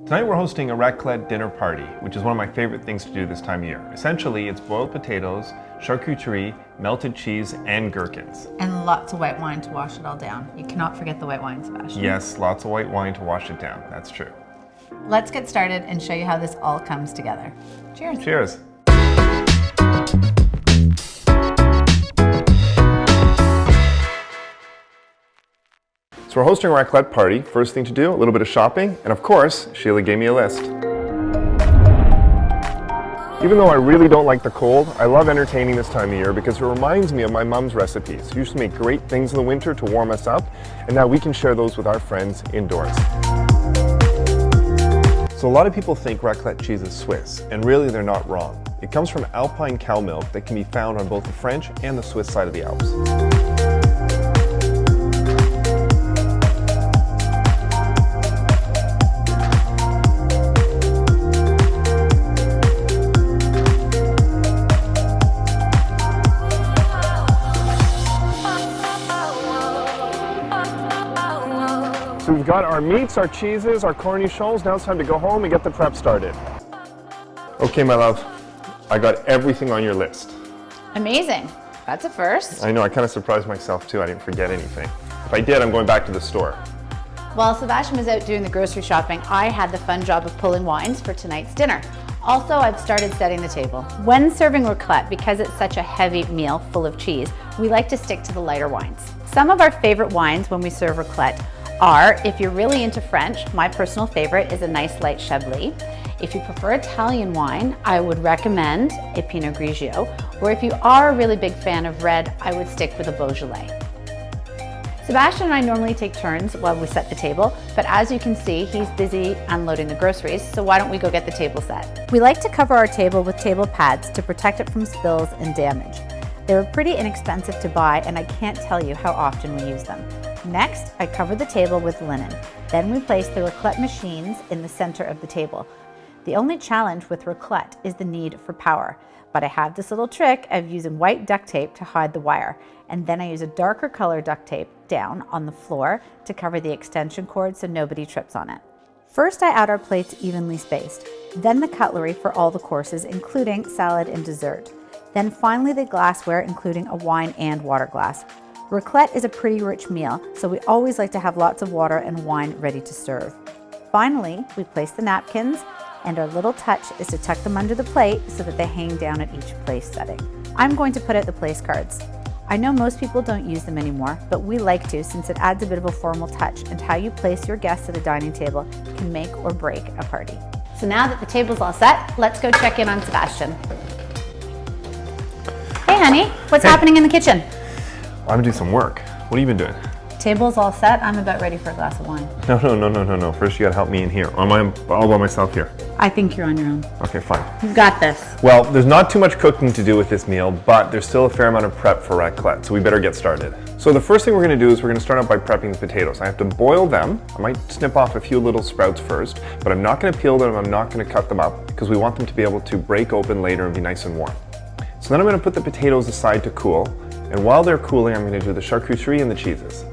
Tonight we're hosting a raclette dinner party, which is one of my favorite things to do this time of year. Essentially, it's boiled potatoes, charcuterie, melted cheese, and gherkins. And lots of white wine to wash it all down. You cannot forget the white wine, Sebastian. Yes, lots of white wine to wash it down. That's true. Let's get started and show you how this all comes together. Cheers. Cheers. So we're hosting a raclette party. First thing to do, a little bit of shopping, and of course, Sheila gave me a list. Even though I really don't like the cold, I love entertaining this time of year because it reminds me of my mom's recipes. She used to make great things in the winter to warm us up, and now we can share those with our friends indoors. So a lot of people think raclette cheese is Swiss, and really they're not wrong. It comes from Alpine cow milk that can be found on both the French and the Swiss side of the Alps. So we've got our meats, our cheeses, our cornichons. Now it's time to go home and get the prep started. Okay, my love, I got everything on your list. Amazing. That's a first. I know, I kind of surprised myself too. I didn't forget anything. If I did, I'm going back to the store. While Sebastian was out doing the grocery shopping, I had the fun job of pulling wines for tonight's dinner. Also, I've started setting the table. When serving raclette, because it's such a heavy meal full of cheese, we like to stick to the lighter wines. Some of our favorite wines when we serve raclette are, if you're really into French, my personal favorite is a nice light Chablis. If you prefer Italian wine, I would recommend a Pinot Grigio, or if you are a really big fan of red, I would stick with a Beaujolais. Sebastian and I normally take turns while we set the table, but as you can see, he's busy unloading the groceries, so why don't we go get the table set? We like to cover our table with table pads to protect it from spills and damage. They're pretty inexpensive to buy, and I can't tell you how often we use them. Next, I cover the table with linen. Then we place the raclette machines in the center of the table. The only challenge with raclette is the need for power, but I have this little trick of using white duct tape to hide the wire, and then I use a darker color duct tape down on the floor to cover the extension cord so nobody trips on it. First, I add our plates evenly spaced, then the cutlery for all the courses, including salad and dessert. Then finally the glassware, including a wine and water glass. Raclette is a pretty rich meal, so we always like to have lots of water and wine ready to serve. Finally, we place the napkins, and our little touch is to tuck them under the plate so that they hang down at each place setting. I'm going to put out the place cards. I know most people don't use them anymore, but we like to since it adds a bit of a formal touch, and how you place your guests at a dining table can make or break a party. So now that the table's all set, let's go check in on Sebastian. Hey honey, what's happening in the kitchen? I'm gonna do some work. What have you been doing? Table's all set. I'm about ready for a glass of wine. No. First you gotta help me in here. Or am I all by myself here? I think you're on your own. Okay, fine. You've got this. Well, there's not too much cooking to do with this meal, but there's still a fair amount of prep for raclette, so we better get started. So the first thing we're gonna do is we're gonna start out by prepping the potatoes. I have to boil them. I might snip off a few little sprouts first, but I'm not gonna peel them, I'm not gonna cut them up, because we want them to be able to break open later and be nice and warm. So then I'm gonna put the potatoes aside to cool, and while they're cooling, I'm gonna do the charcuterie and the cheeses.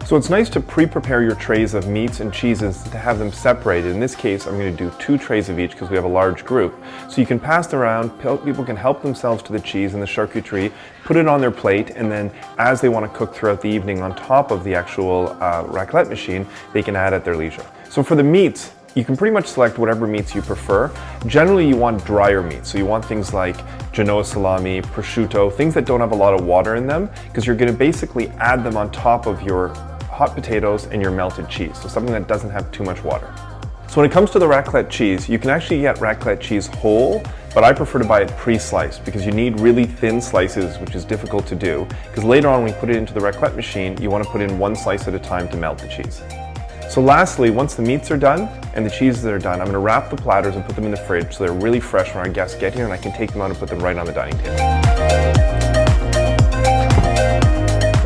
So it's nice to pre-prepare your trays of meats and cheeses to have them separated. In this case, I'm going to do 2 trays of each because we have a large group. So you can pass them around, people can help themselves to the cheese and the charcuterie, put it on their plate, and then as they want to cook throughout the evening on top of the actual raclette machine, they can add at their leisure. So for the meats, you can pretty much select whatever meats you prefer. Generally, you want drier meats. So you want things like Genoa salami, prosciutto, things that don't have a lot of water in them, because you're going to basically add them on top of your hot potatoes and your melted cheese, so something that doesn't have too much water. So when it comes to the raclette cheese, you can actually get raclette cheese whole, but I prefer to buy it pre-sliced because you need really thin slices, which is difficult to do, because later on when you put it into the raclette machine, you want to put in 1 slice at a time to melt the cheese. So lastly, once the meats are done and the cheeses are done, I'm going to wrap the platters and put them in the fridge so they're really fresh when our guests get here, and I can take them out and put them right on the dining table.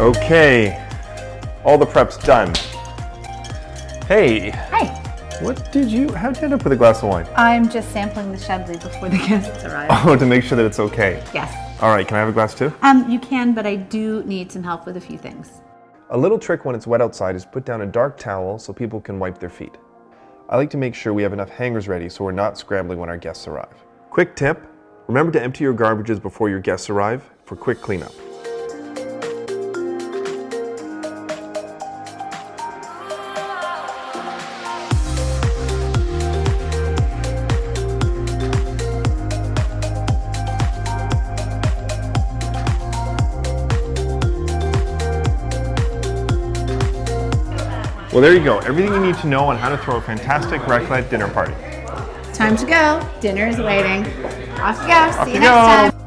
Okay. All the prep's done. Hey. Hi. How'd you end up with a glass of wine? I'm just sampling the Chablis before the guests arrive. Oh, to make sure that it's okay. Yes. All right, can I have a glass too? You can, but I do need some help with a few things. A little trick when it's wet outside is put down a dark towel so people can wipe their feet. I like to make sure we have enough hangers ready so we're not scrambling when our guests arrive. Quick tip, remember to empty your garbages before your guests arrive for quick cleanup. Well, there you go. Everything you need to know on how to throw a fantastic raclette dinner party. Time to go. Dinner is waiting. Off you go. See you next time.